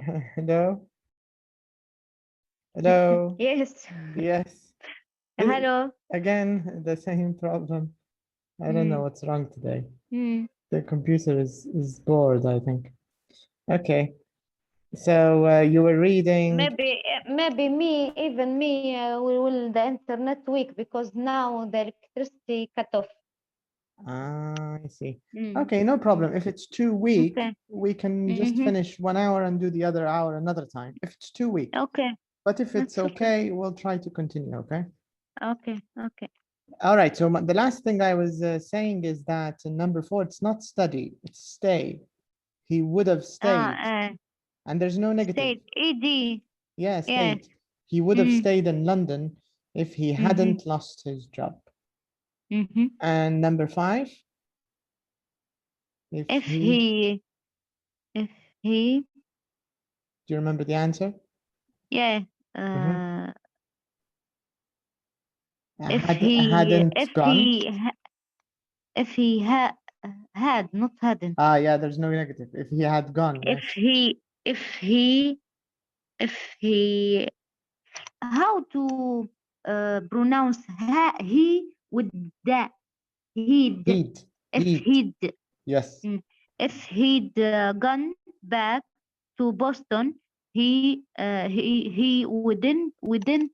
Hello? Hello? Yes. Yes. Hello. Again, the same problem. I don't know what's wrong today. The computer is bored, I think. Okay. So you were reading. Maybe me, even me, will the internet weak because now the electricity cut off. I see. Okay, no problem. If it's too weak, Okay. we can just finish 1 hour and do the other hour another time. If it's too weak. Okay. But if it's That's okay, we'll try to continue, okay? Okay. Okay. All right, so the last thing I was saying is that in number 4, it's not study, it's stay. He would have stayed. And there's no negative. Stayed. ED. Yeah, stayed. Yeah. He would have stayed in London if he hadn't lost his job. And number 5. If he. Do you remember the answer? Yeah. If he had, not hadn't. Yeah, there's no negative. If he had gone. If yes. he, how to pronounce he with that? He'd. If he'd. Yes. If he'd gone back to Boston, he wouldn't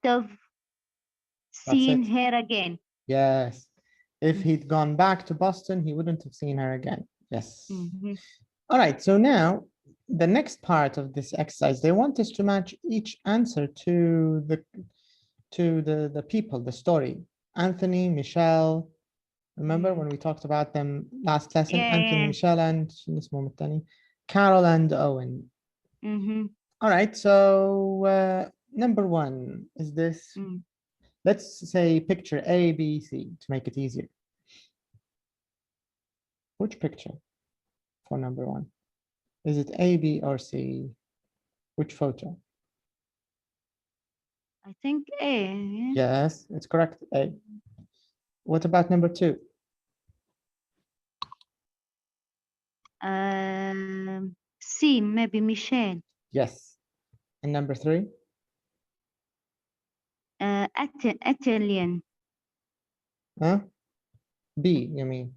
have seen her again. Yes. If he'd gone back to Boston, he wouldn't have seen her again. Yes. All right. So now the next part of this exercise, they want us to match each answer to the people, the story. Anthony, Michelle. Remember when we talked about them last lesson? Yeah, Anthony, Michelle, and Carol and Owen. All right. So number 1 is this. Let's say picture A, B, C to make it easier. Which picture for number 1? Is it A, B, or C? Which photo? I think A. Yes, it's correct. A. What about number 2? C, maybe Michelle. Yes. And number 3? Italian. Huh? B, you mean?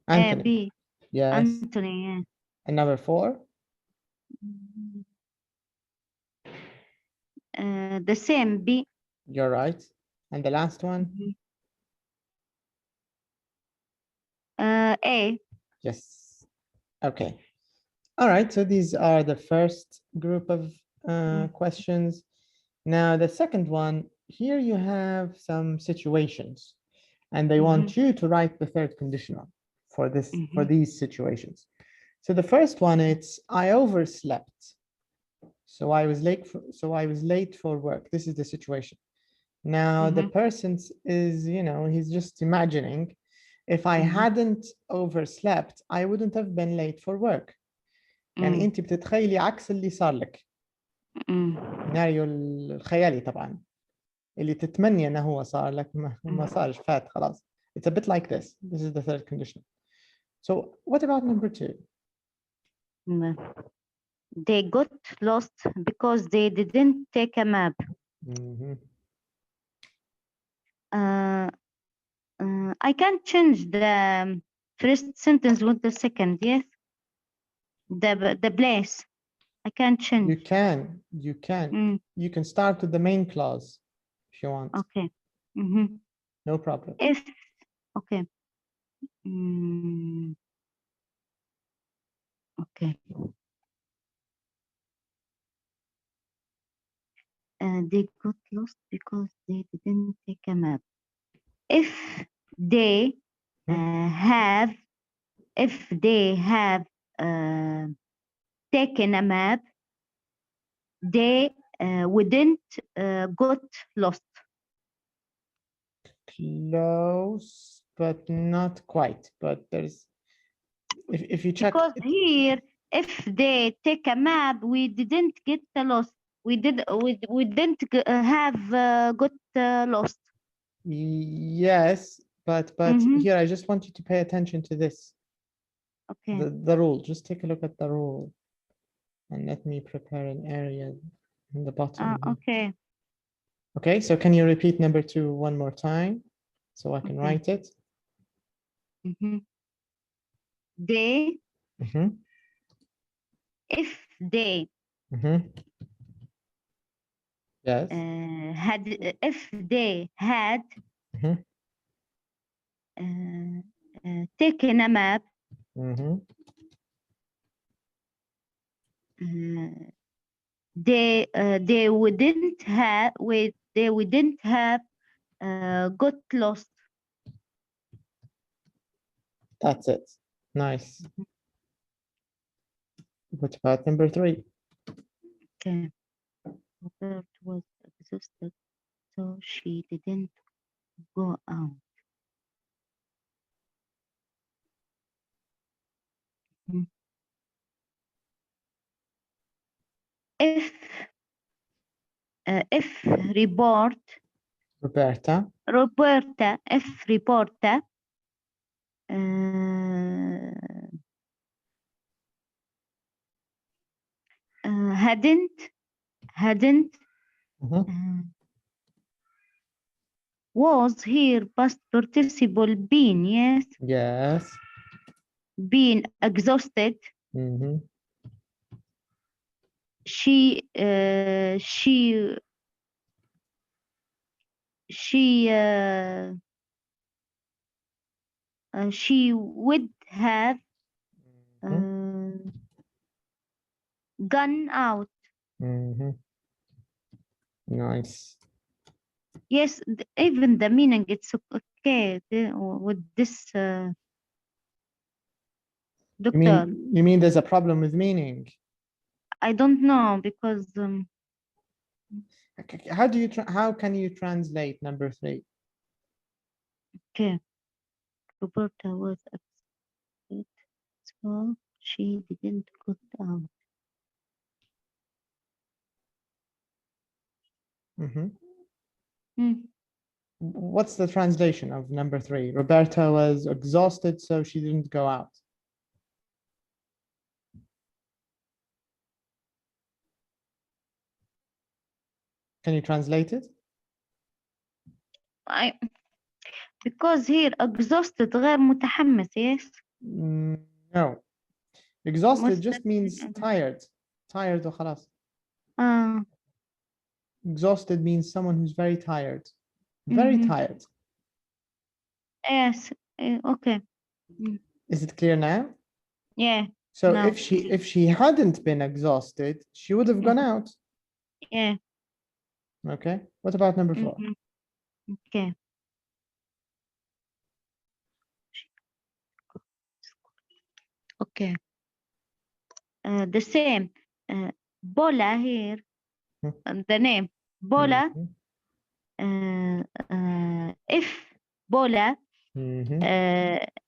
Anthony. B. Yes. Anthony, yeah. And number 4? The same, B. You're right. And the last one? A. Yes. Okay. All right. So these are the first group of questions. Now, the second one, here you have some situations, and they want you to write the third conditional for this for these situations. So the first one, it's I overslept. So I was late for work. This is the situation. Now the person is, he's just imagining, if I hadn't overslept, I wouldn't have been late for work. يعني انت بتتخيلي عكس اللي صار لك. السيناريو الخيالي طبعا اللي تتمني انه هو صار لك ما صارش فات خلاص. It's a bit like this. This is the third condition. So what about number 2? They got lost because they didn't take a map. I can't change the first sentence with the second, yes? The place. I can't change. You can. You can start with the main clause if you want. Okay. No problem. Okay. Okay. They got lost because they didn't take a map. If they have taken a map, they wouldn't got lost. Close, but not quite. But there's, if you check. Because here, if they take a map, we didn't get lost. We didn't have got lost. Yes, but here I just want you to pay attention to this. Okay. The rule. Just take a look at the rule. And let me prepare an area in the bottom. here. Okay. Okay, so can you repeat number 2 one more time so I can Okay. write it? They, Mhm, if they mhm. Yes. had, if they had Mhm, taken a map, mhm. they wouldn't have got lost. That's it. Nice. What about number 3? Okay. Robert was exhausted, so she didn't go out. If Roberta. if Roberta hadn't Mhm. was here past participle been, yes, Yes. been exhausted, Mhm. she would have Mhm. gone out. Mhm. Nice. Yes, even the meaning it's okay with this You doctor. mean there's a problem with meaning? I don't know because How do you how can you translate number 3? okay, Roberta was upset, so she didn't go out. Mhm. Hmm. What's the translation of number 3? Roberta was exhausted, so she didn't go out. Can you translate it? Because here exhausted غير متحمس, yes. No. Exhausted What's just means tired. Tired وخلاص. Exhausted means someone who's very tired. Very tired. Yes. Okay. Is it clear now? Yeah. So No. if she hadn't been exhausted, she would have gone out. Yeah. Okay. What about number 4? Okay. Okay. The same. Bola here. The name Bola. If Bola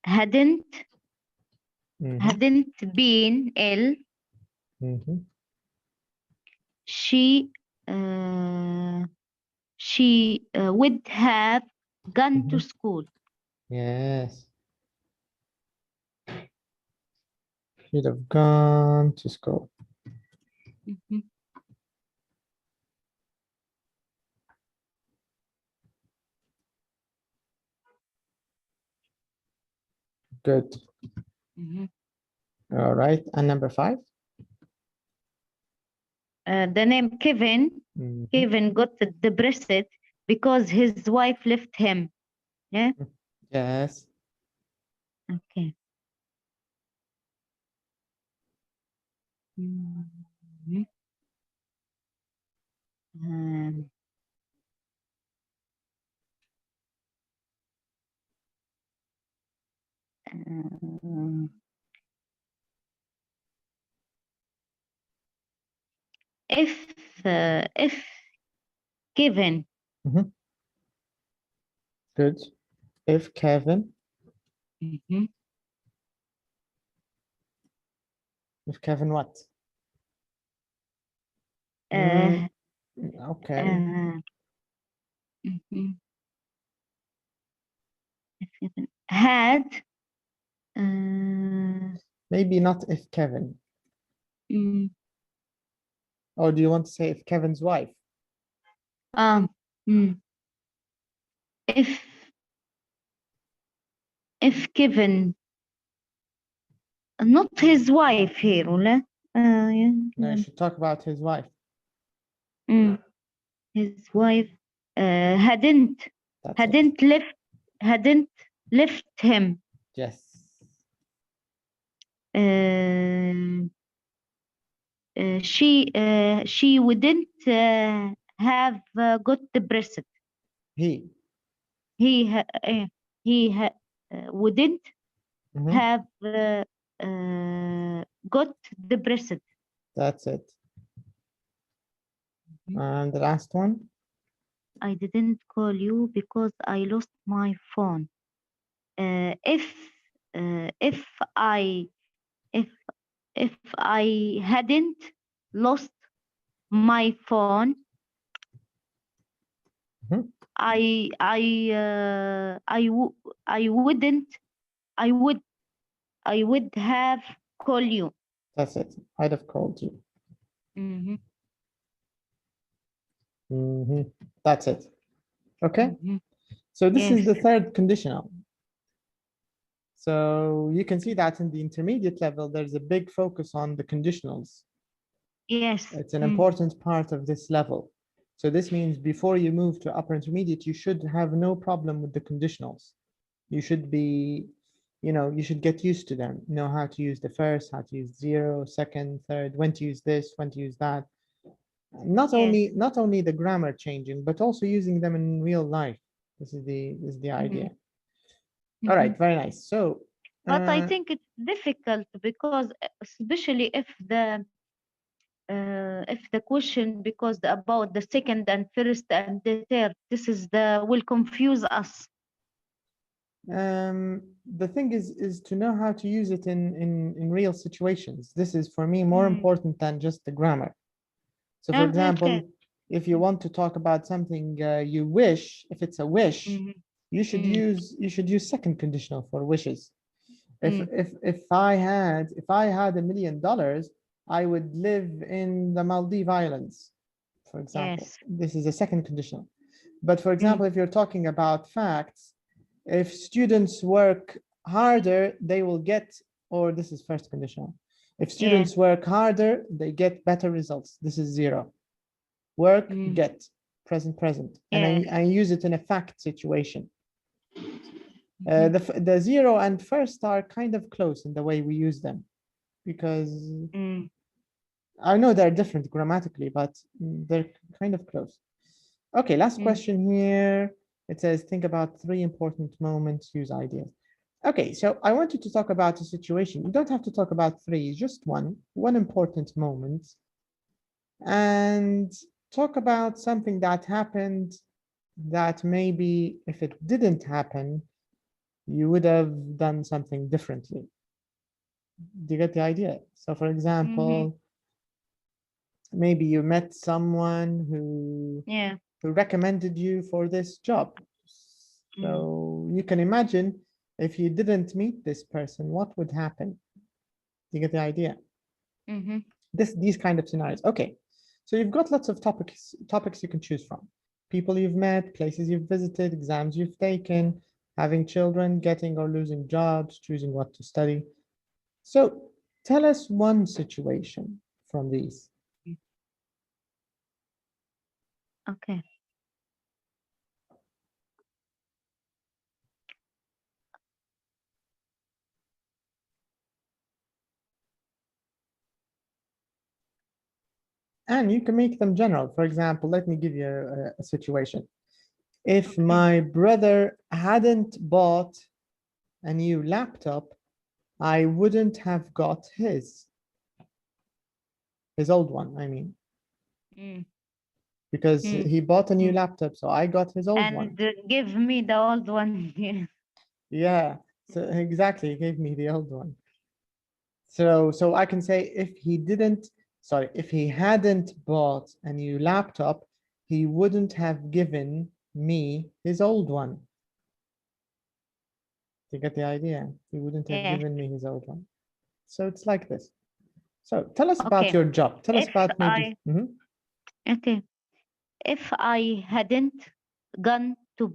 hadn't been ill, she would have gone to school. Yes. She'd have gone to school. Good. All right. And number 5? The name Kevin. Kevin got depressed because his wife left him. Yeah. Yes. Okay. If Kevin. Good. If Kevin. If Kevin what? Okay. Had. Maybe not if Kevin. Or do you want to say if Kevin's wife? mm. If Kevin, not his wife here, ولا? Yeah. No, you should talk about his wife. His wife hadn't That's it. left him. Yes. She wouldn't have got depressed. He wouldn't Mhm. have got depressed. That's it. And the last one? I didn't call you because I lost my phone. If I hadn't lost my phone, Mhm. I would have called you. That's it. I'd have called you. That's it. Okay. So this is the third conditional. So you can see that in the intermediate level, there's a big focus on the conditionals. Yes. It's an important part of this level. So this means before you move to upper intermediate, you should have no problem with the conditionals. You should be, you should get used to them, know how to use the first, how to use 0, second, third, when to use this, when to use that. Not only the grammar changing, but also using them in real life. This is the idea. All right, very nice. So, but I think it's difficult because especially if the question because about the second and first and the third, this is will confuse us. The thing is to know how to use it in real situations. This is for me more important than just the grammar. So for example, if you want to talk about something you wish, if it's a wish, you should use second conditional for wishes. If I had $1 million, I would live in the Maldives Islands, for example. This is a second conditional. But for example, if you're talking about facts, if students work harder, they will get, or this is first conditional. If students work harder, they get better results. This is 0. Work, get, present. And I use it in a fact situation. The 0 and first are kind of close in the way we use them, because I know they're different grammatically, but they're kind of close. Okay, last question here. It says, think about 3 important moments, use ideas. Okay, so I want you to talk about a situation. You don't have to talk about 3, just one important moment. And talk about something that happened that maybe if it didn't happen, you would have done something differently. Do you get the idea? So for example, maybe you met someone who recommended you for this job. So you can imagine if you didn't meet this person, what would happen? Do you get the idea? These kind of scenarios. Okay, so you've got lots of topics you can choose from. People you've met, places you've visited, exams you've taken, having children, getting or losing jobs, choosing what to study. So tell us one situation from these. Okay. And you can make them general. For example, let me give you a situation. If my brother hadn't bought a new laptop, I wouldn't have got his old one, I mean. Because he bought a new laptop, so I got his old one. And give me the old one. Yeah, so exactly, he gave me the old one. So I can say if he hadn't bought a new laptop, he wouldn't have given me his old one. You get the idea? He wouldn't have given me his old one. So it's like this. So tell us about Okay. your job. Tell us If about maybe. Okay. If I hadn't gone to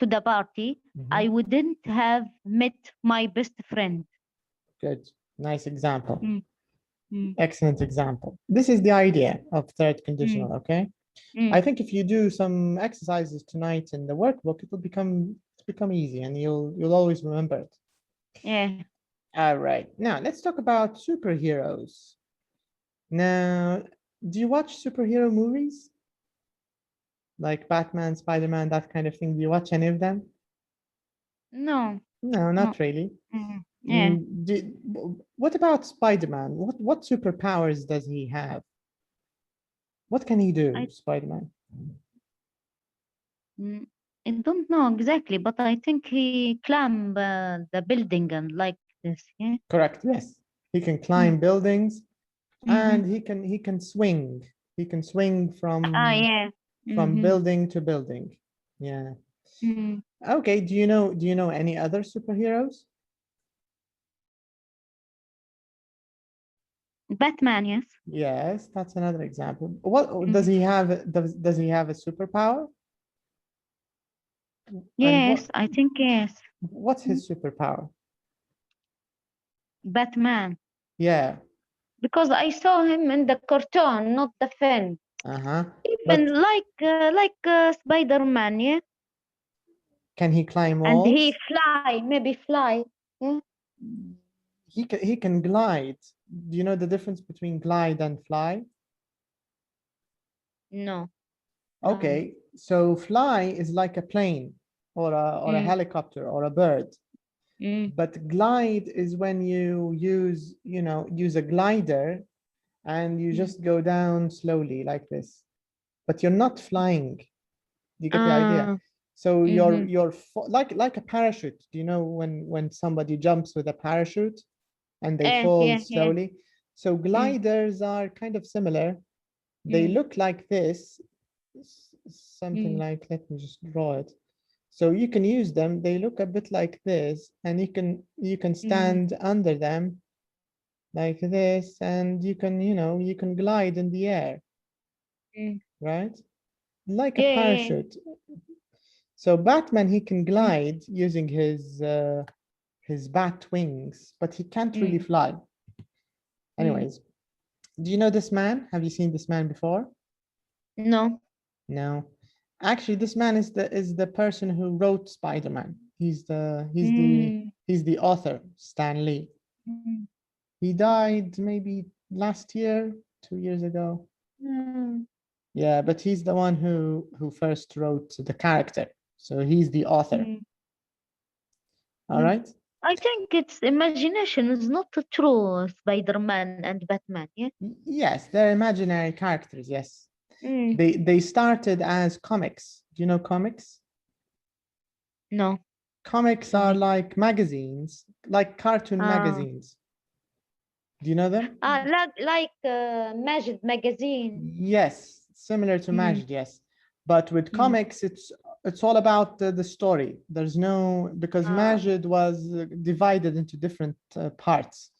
the party, I wouldn't have met my best friend. Good. Nice example. Mm. Excellent example. This is the idea of third conditional, okay? I think if you do some exercises tonight in the workbook, it will become easy and you'll always remember it. Yeah. All right. Now let's talk about superheroes. Now, do you watch superhero movies? Like Batman, Spider-Man, that kind of thing. Do you watch any of them? No. No, not really. Yeah. What about Spider-Man? What superpowers does he have? What can he do, Spider-Man? I don't know exactly, but I think he climbed the building and like this. Yeah. Correct. Yes, he can climb buildings, and he can swing. He can swing from building to building. Yeah. Okay. Do you know any other superheroes? Batman, yes. Yes, that's another example. What does he have? Does he have a superpower? Yes, I think yes. What's his superpower? Batman. Yeah. Because I saw him in the cartoon, not the film. Even like Spider-Man, yeah. Can he climb walls? And he fly, maybe fly. Yeah. He can glide. Do you know the difference between glide and fly? No. Okay, so fly is like a plane or a helicopter or a bird. But glide is when you use a glider and you just go down slowly like this. But you're not flying. You get the idea? So you're like a parachute. Do you know when somebody jumps with a parachute and they fall slowly? So gliders are kind of similar. They look like this, something like, let me just draw it. So you can use them. They look a bit like this, and you can stand under them like this, and you can glide in the air, right? Like a parachute. So Batman, he can glide using his bat wings, but he can't really fly. Anyways, do you know this man? Have you seen this man before? No. No. Actually, this man is the person who wrote Spider-Man. He's the author, Stan Lee. He died maybe last year, 2 years ago. Yeah, but he's the one who first wrote the character. So he's the author. All right. I think it's imagination is not true. Spider-Man and Batman, yeah. Yes, they're imaginary characters. Yes. They started as comics. Do you know comics? No. Comics are like magazines, like cartoon magazines. Do you know them? Like Majid magazine. Yes, similar to Majid, yes. But with comics, it's all about the story. There's no, because Majid was divided into different parts.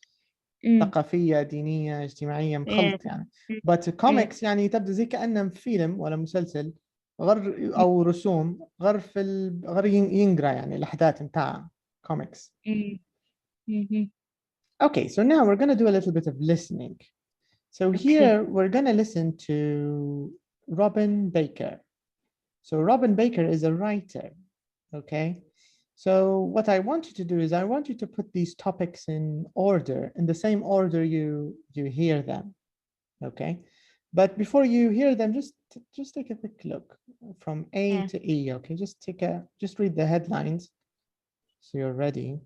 ثقافية دينية اجتماعية مخلط يعني. But comics يعني تبدأ زي كأنه فيلم ولا مسلسل غير أو رسوم غير ينقرأ يعني الأحداث متاع comics. Okay, so now we're going to do a little bit of listening. So here we're going to listen to Robin Baker. So Robin Baker is a writer, okay? So what I want you to do is I want you to put these topics in order, in the same order you hear them, okay? But before you hear them, just take a quick look from A to E, okay? Just read the headlines so you're ready.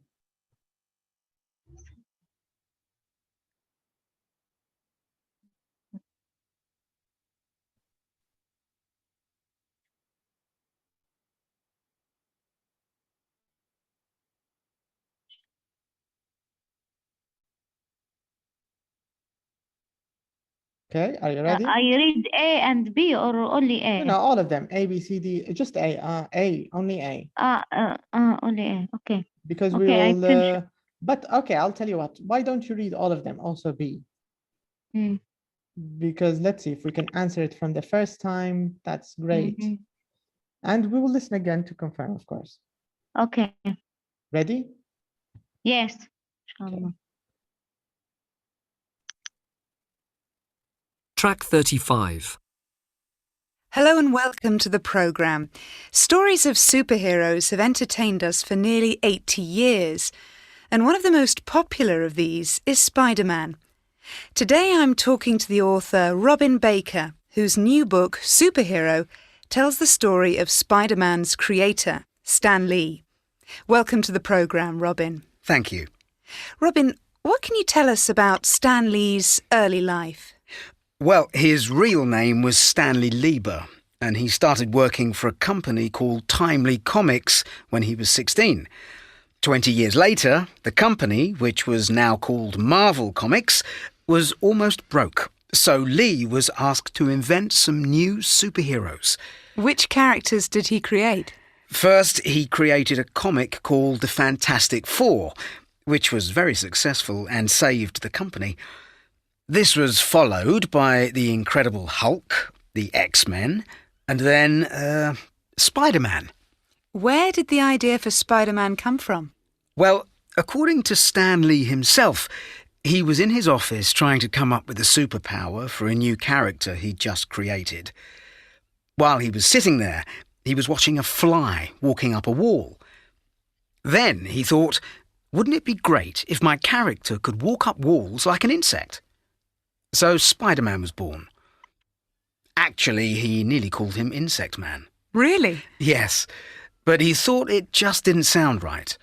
Okay, are you ready? I read A and B or only A? No, all of them. A, B, C, D, just A, only A. Only A, okay. Because okay, But okay, I'll tell you what. Why don't you read all of them? Also B. Mm. Because let's see if we can answer it from the first time. That's great. Mhm. And we will listen again to confirm, of course. Okay. Ready? Yes. Okay. Inshallah. Track 35. Hello and welcome to the programme. Stories of superheroes have entertained us for nearly 80 years, and one of the most popular of these is Spider-Man. Today I'm talking to the author Robin Baker, whose new book, Superhero, tells the story of Spider-Man's creator, Stan Lee. Welcome to the programme, Robin. Thank you. Robin, what can you tell us about Stan Lee's early life? Well, his real name was Stanley Lieber, and he started working for a company called Timely Comics when he was 16. 20 years later, the company, which was now called Marvel Comics, was almost broke. So Lee was asked to invent some new superheroes. Which characters did he create? First, he created a comic called The Fantastic Four, which was very successful and saved the company. This was followed by The Incredible Hulk, the X-Men, and then Spider-Man. Where did the idea for Spider-Man come from? Well, according to Stan Lee himself, he was in his office trying to come up with a superpower for a new character he'd just created. While he was sitting there, he was watching a fly walking up a wall. Then he thought, wouldn't it be great if my character could walk up walls like an insect? So Spider-Man was born. Actually, he nearly called him Insect Man. Really? Yes, but he thought it just didn't sound right.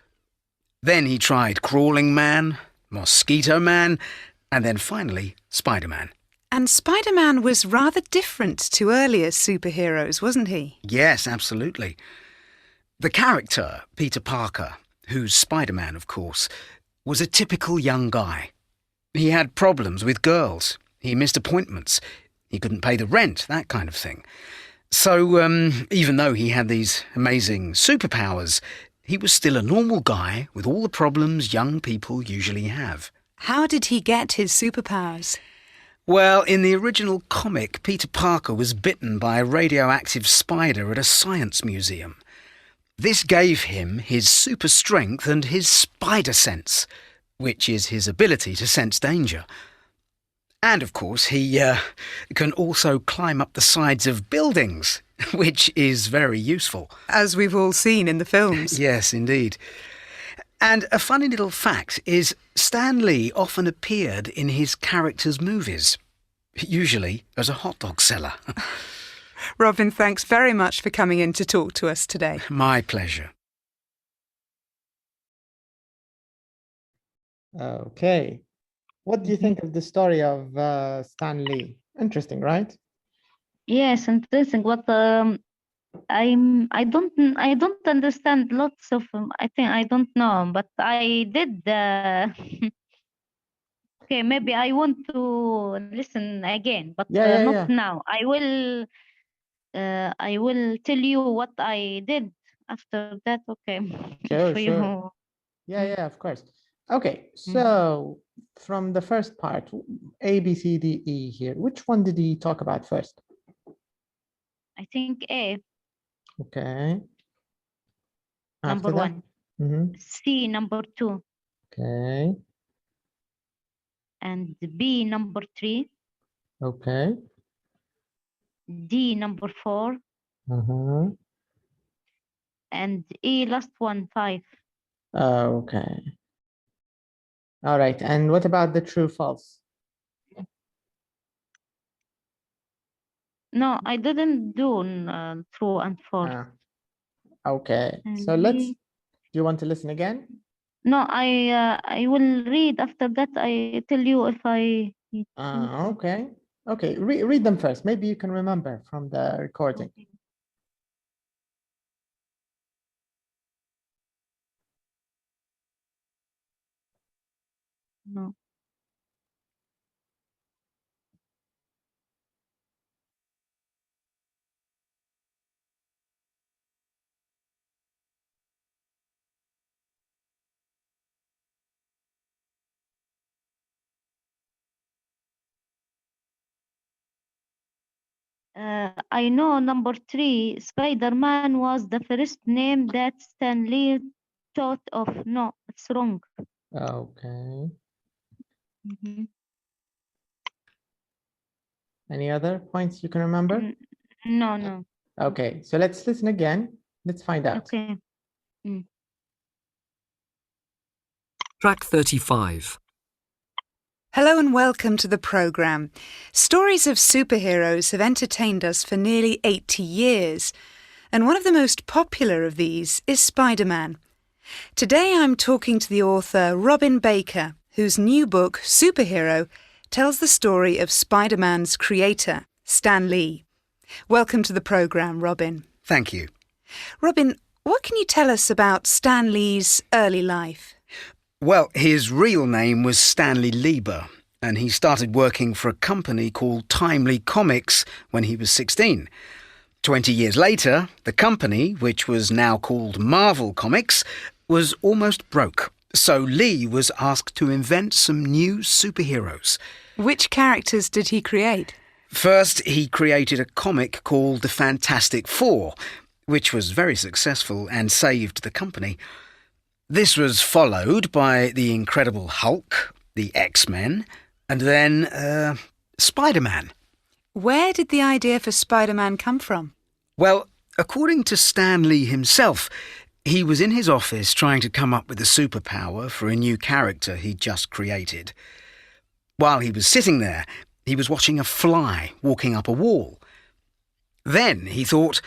Then he tried Crawling Man, Mosquito Man, and then finally Spider-Man. And Spider-Man was rather different to earlier superheroes, wasn't he? Yes, absolutely. The character, Peter Parker, who's Spider-Man, of course, was a typical young guy. He had problems with girls. He missed appointments. He couldn't pay the rent, that kind of thing. So, even though he had these amazing superpowers, he was still a normal guy with all the problems young people usually have. How did he get his superpowers? Well, in the original comic, Peter Parker was bitten by a radioactive spider at a science museum. This gave him his super strength and his spider sense, which is his ability to sense danger. And, of course, he can also climb up the sides of buildings, which is very useful. As we've all seen in the films. Yes, indeed. And a funny little fact is Stan Lee often appeared in his characters' movies, usually as a hot dog seller. Robin, thanks very much for coming in to talk to us today. My pleasure. Okay. What do you think of the story of Stan Lee? Interesting, right? Yes, interesting. What I don't understand lots of I think I don't know, but I did okay, maybe I want to listen again, but not now. I will tell you what I did after that. Okay. Sure. Yeah, of course. Okay, so from the first part, A, B, C, D, E here, which one did he talk about first? I think A. Okay. Number one. C, number two. Okay. And B, number three. Okay. D, number four. And E, last one, 5. Okay. All right. And what about the true false? No, I didn't do true and false. Okay. And So do you want to listen again? No, I will read after that. I tell you if I. Okay. Okay. Read them first. Maybe you can remember from the recording. Okay. No. I know number 3, Spider-Man was the first name that Stan Lee thought of. No, it's wrong. Okay. Mhm. Any other points you can remember? No. Okay, so let's listen again. Let's find out. Okay. Track 35. Hello and welcome to the programme. Stories of superheroes have entertained us for nearly 80 years, and one of the most popular of these is Spider-Man. Today I'm talking to the author Robin Baker, whose new book, Superhero, tells the story of Spider-Man's creator, Stan Lee. Welcome to the programme, Robin. Thank you. Robin, what can you tell us about Stan Lee's early life? Well, his real name was Stanley Lieber, and he started working for a company called Timely Comics when he was 16. 20 years later, the company, which was now called Marvel Comics, was almost broke. So Lee was asked to invent some new superheroes. Which characters did he create? First, he created a comic called The Fantastic Four, which was very successful and saved the company. This was followed by The Incredible Hulk, the X-Men, and then Spider-Man. Where did the idea for Spider-Man come from? Well, according to Stan Lee himself, he was in his office trying to come up with a superpower for a new character he'd just created. While he was sitting there, he was watching a fly walking up a wall. Then he thought,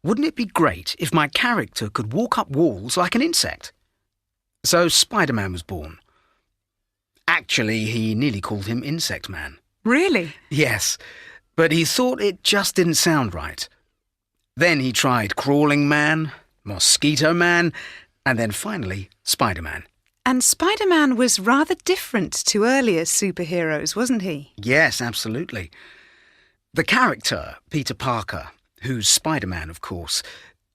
wouldn't it be great if my character could walk up walls like an insect? So Spider-Man was born. Actually, he nearly called him Insect Man. Really? Yes, but he thought it just didn't sound right. Then he tried Crawling Man, Mosquito Man, and then finally Spider-Man. And Spider-Man was rather different to earlier superheroes, wasn't he? Yes, absolutely. The character, Peter Parker, who's Spider-Man, of course,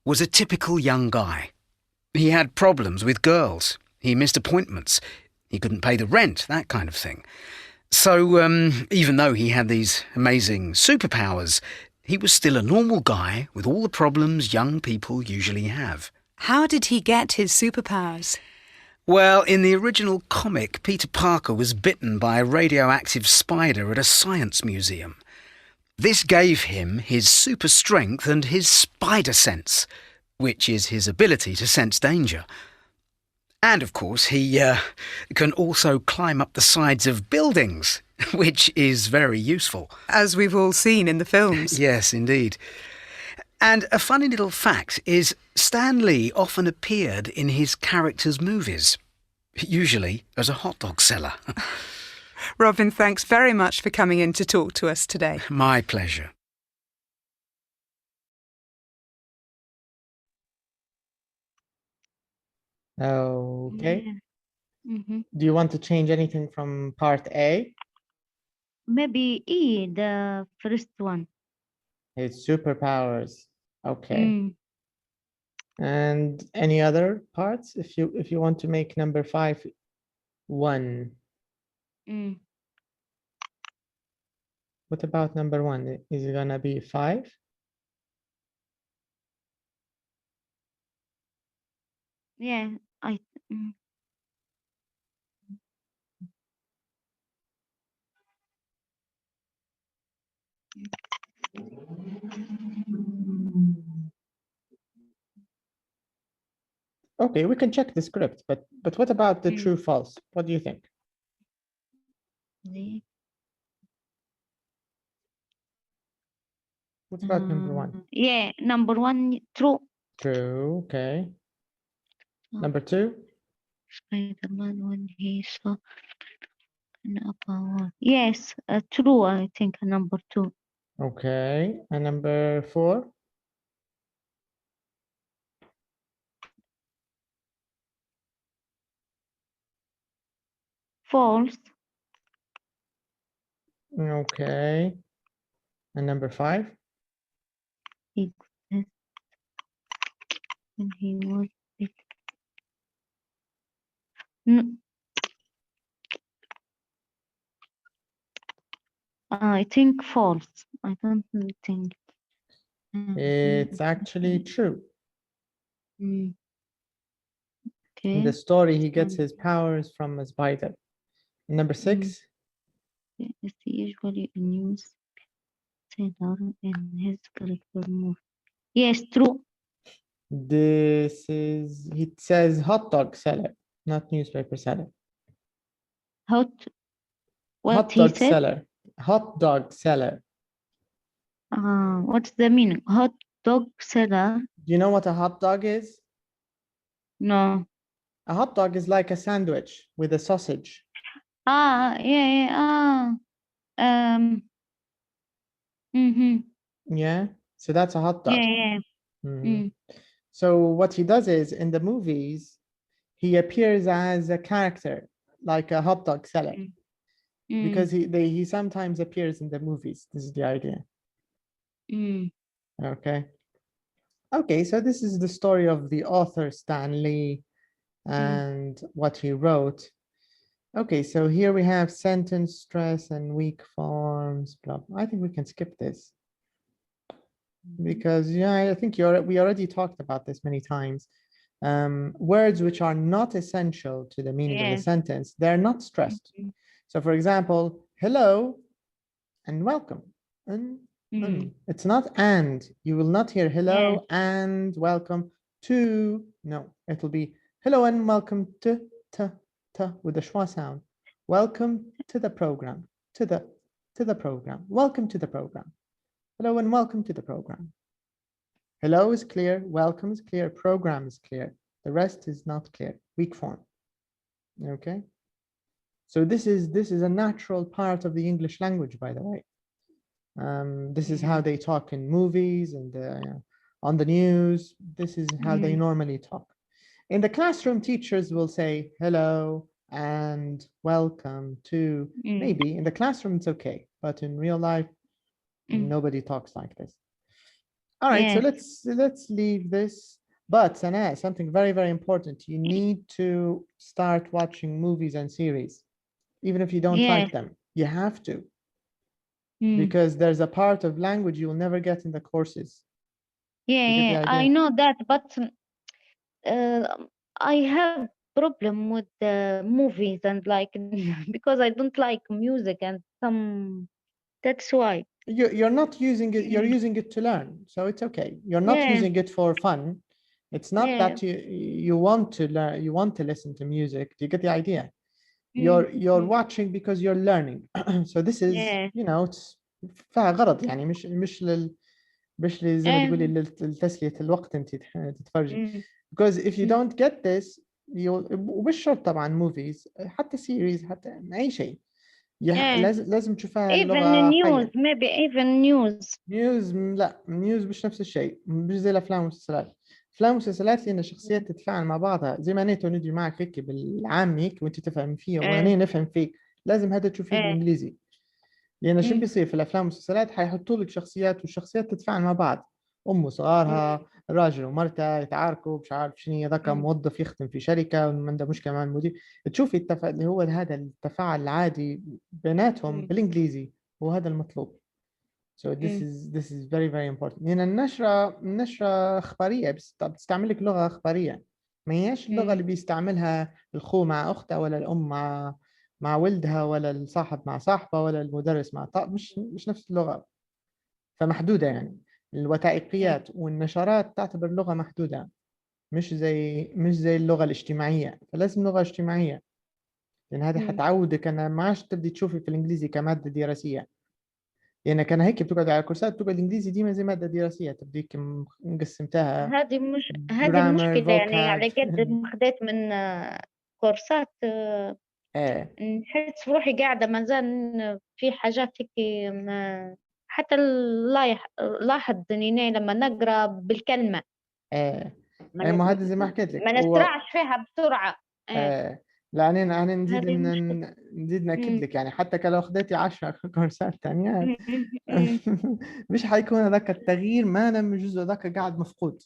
was a typical young guy. He had problems with girls. He missed appointments. He couldn't pay the rent, that kind of thing. So, even though he had these amazing superpowers, he was still a normal guy with all the problems young people usually have. How did he get his superpowers? Well, in the original comic, Peter Parker was bitten by a radioactive spider at a science museum. This gave him his super strength and his spider sense, which is his ability to sense danger. And, of course, he can also climb up the sides of buildings, which is very useful. As we've all seen in the films. Yes, indeed. And a funny little fact is Stan Lee often appeared in his characters' movies, usually as a hot dog seller. Robin, thanks very much for coming in to talk to us today. My pleasure. Okay. Mm-hmm. Do you want to change anything from part A? Maybe E, the first one. His superpowers. Okay. And any other parts if you want to make number 5 1? What about number 1? Is it gonna be 5? Yeah, Okay, we can check the script, but what about the true false? What do you think? What about number 1? Yeah, number 1, true. True, okay. Number 2? Spider-Man when he saw an upper. Yes, true, I think number 2. Okay, and number 4? False. Okay. And number 5? He exists when he was big. I think false. I don't think It's actually true. In Okay. the story, he gets his powers from a spider. Number 6. Is usually a news sailor in his character movie. Yes, true. This is, he says hot dog seller, not newspaper seller. What Hot he dog said? seller. Hot dog seller. What's the meaning? Hot dog seller? Do you know what a hot dog is? No. A hot dog is like a sandwich with a sausage. Yeah. Yeah, so that's a hot dog. Yeah. Mhm. So what he does is, in the movies, he appears as a character, like a hot dog seller, because he sometimes appears in the movies. This is the idea. Okay, so this is the story of the author Stan Lee and what he wrote. Okay, so here we have sentence stress and weak forms. Blah. I think we can skip this because I think we already talked about this many times. Words which are not essential to the meaning of the sentence, they're not stressed. So for example, hello and welcome. It's not and. You will not hear hello and welcome to. No, it'll be hello and welcome to with the schwa sound. Welcome to the program. To the program. Welcome to the program. Hello and welcome to the program. Hello is clear, welcome is clear, program is clear. The rest is not clear. Weak form. Okay. So this is a natural part of the English language, by the way. This is how they talk in movies and on the news. This is how they normally talk. In the classroom, teachers will say hello and welcome to. Maybe in the classroom it's okay, but in real life, nobody talks like this. All right, so let's leave this. But Sana, something very, very important. You need to start watching movies and series, even if you don't like them. You have to. Because there's a part of language you will never get in the courses. I know that, but I have problem with the movies and like because I don't like music and that's why. You're not using it, you're using it to learn, so it's okay. You're not using it for fun. It's not that you want to learn, you want to listen to music. Do you get the idea? You're watching because you're learning. So this is it's فيها غرض يعني مش زي ما تقولي لتسلية الوقت انت تتفرجي. Because if you don't get this ومش شرط طبعا movies حتى series حتى اي شيء لازم تشوفها even لغة news حية. maybe even news لا news مش نفس الشيء، مش زي الافلام والمسلسلات. افلام ومسلسلات لان الشخصيات تتفاعل مع بعضها زي ما انا ندي معك هيك بالعام هيك وانت تفهم فيه وانا نفهم فيك. لازم هذا تشوفيه بالانجليزي لان شو بيصير في الافلام والمسلسلات حيحطوا لك شخصيات والشخصيات تتفاعل مع بعض، ام وصغارها، راجل ومرته يتعاركوا مش عارف شنو، ذاك موظف يخدم في شركه وعنده مشكله مع المدير، تشوفي اللي هو هذا التفاعل العادي بيناتهم بالانجليزي، وهذا المطلوب. So this is very very important. لأن النشرة إخبارية بتستعمل لك لغة إخبارية، ما هيش اللغة اللي بيستعملها الخو مع أخته ولا الأم مع ولدها ولا الصاحب مع صاحبه ولا المدرس مع مش نفس اللغة، فمحدودة يعني. الوثائقيات والنشرات تعتبر لغة محدودة، مش زي اللغة الاجتماعية، فلازم لغة اجتماعية لأن هذه حتعودك. أنا ما عادش تبدي تشوفي في الإنجليزي كمادة دراسية، لأن كان هيك بتقعد على كورسات بتقعد الإنجليزي ديما زي مادة دراسية تبديك مقسمتها. هذه المشكلة يعني على قد ما خديت من كورسات نحس روحي قاعدة ما زال في حاجات هيك حتى لاحظ إني لما نقرأ بالكلمة ما هذا زي ما حكيت لك ما نسرعش فيها بسرعة. لا أنا نزيد نأكد لك يعني حتى لو خديتي 10 كورسات ثانيات مش حيكون هذاك التغيير، ما لم جزء ذاك قاعد مفقود.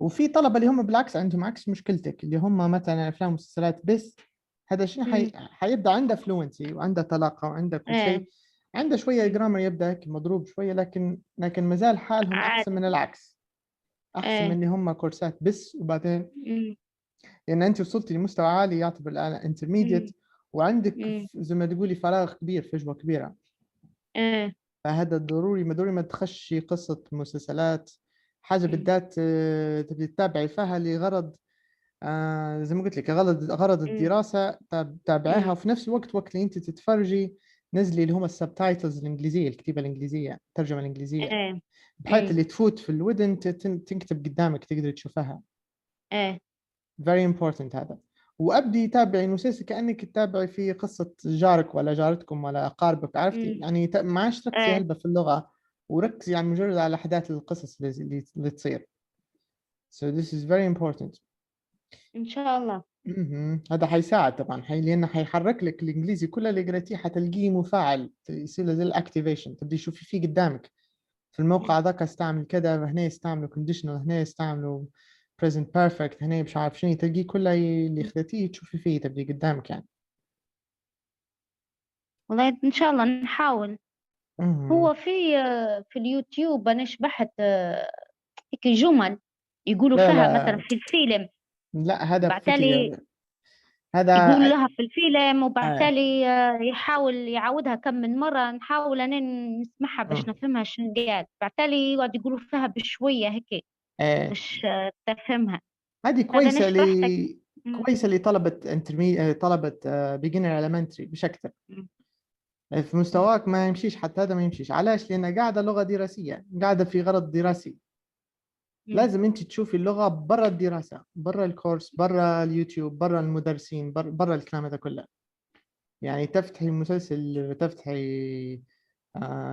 وفي طلبة اللي هم بالعكس عندهم عكس مشكلتك، اللي هم مثلا أفلام ومسلسلات بس، هذا الشيء حيبدأ عنده فلوينسي وعنده طلاقة وعنده كل شيء، عنده شوية جرامر يبدأ هيك مضروب شوية، لكن ما زال حالهم أحسن من العكس، أحسن من اللي هم كورسات بس وبعدين، لأن أنت وصلتي لمستوى عالي يعتبر الآن intermediate، وعندك زي ما تقولي فراغ كبير، فجوة كبيرة. فهذا ضروري ما تخشي قصة مسلسلات، حاجة بالذات تبدي تتابعي فيها لغرض زي ما قلت لك غرض الدراسة، تابعيها، وفي نفس الوقت وقت اللي أنت تتفرجي نزلي اللي هم السبتايتلز الإنجليزية، الكتيبة الإنجليزية، الترجمة الإنجليزية، بحيث اللي تفوت في الودن تنكتب قدامك تقدر تشوفها. very important هذا. وأبدي تابعي المسلسل كأنك تتابعي في قصة جارك ولا جارتكم ولا أقاربك، عرفتي؟ يعني ما عادش تركزي هلبة في اللغة، وركزي يعني مجرد على أحداث القصص اللي تصير. so this is very important. إن شاء الله. هذا حيساعد طبعا، لأنه حيحرك لك الإنجليزي كله اللي قريتيه، حتلقيه مفاعل، يصير زي الأكتيفيشن، تبدي تشوفي فيه قدامك في الموقع ذاك استعمل كذا، هنا يستعملوا conditional، هنا يستعملوا present perfect، هنا مش عارف شنو، تلقيه كله اللي خذيتيه تشوفي فيه تبدي قدامك يعني. والله إن شاء الله نحاول. هو في اليوتيوب أنا شبحت هيك جمل يقولوا لا فيها لا مثلا في الفيلم، لا هذا بعتالي هذا يقول لها في الفيلم، وبعتالي يحاول يعاودها كم من مرة، نحاول أنا نسمعها باش نفهمها شنو قال، بعتالي يقعد يقولوا فيها بشوية هيك باش تفهمها. هذه كويسة اللي كويسة اللي طلبت beginner elementary مش أكثر. في مستواك ما يمشيش، حتى هذا ما يمشيش. علاش؟ لأنها قاعدة لغة دراسية، قاعدة في غرض دراسي. لازم أنت تشوفي اللغة برا الدراسة، برا الكورس، برا اليوتيوب، برا المدرسين، برا الكلام هذا كله. يعني تفتحي مسلسل، تفتحي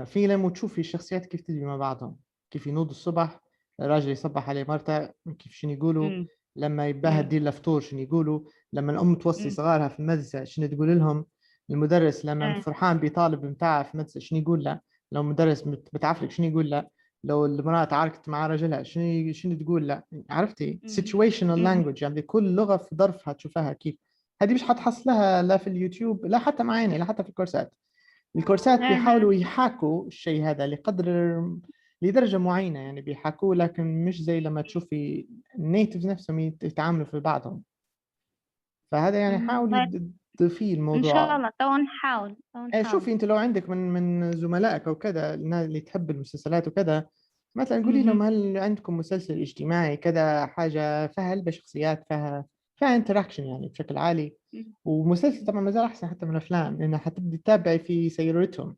فيلم، وتشوفي الشخصيات كيف تجي مع بعضهم، كيف ينوض الصبح الراجل يصبح عليه مرته، كيف شنو يقولوا لما يباها تدير له فطور، شنو يقولوا لما الأم توصي صغارها في المدرسة، شنو تقول لهم المدرس لما فرحان بطالب متاعه في المدرسة، شنو يقول له لو مدرس متعفلك، شنو يقول له لو المرأة تعاركت مع رجلها، شنو تقول له. عرفتي situational language، يعني كل لغة في ظرفها تشوفها كيف. هذه مش حتحصلها لا في اليوتيوب لا حتى معانا لا حتى في الكورسات. الكورسات بيحاولوا يحاكوا الشيء هذا لدرجة معينة، يعني بيحاكوه، لكن مش زي لما تشوفي النيتيفز نفسهم يتعاملوا في بعضهم. فهذا يعني حاولي تضيفي الموضوع. إن شاء الله تو نحاول. شوفي أنت لو عندك من زملائك أو كذا، الناس اللي تحب المسلسلات وكذا، مثلا قولي لهم هل عندكم مسلسل اجتماعي كذا، حاجة فيها هلبة شخصيات، فيها انتراكشن يعني بشكل عالي. ومسلسل طبعا ما زال أحسن حتى من الأفلام، لأنها حتبدي تتابعي في سيرتهم،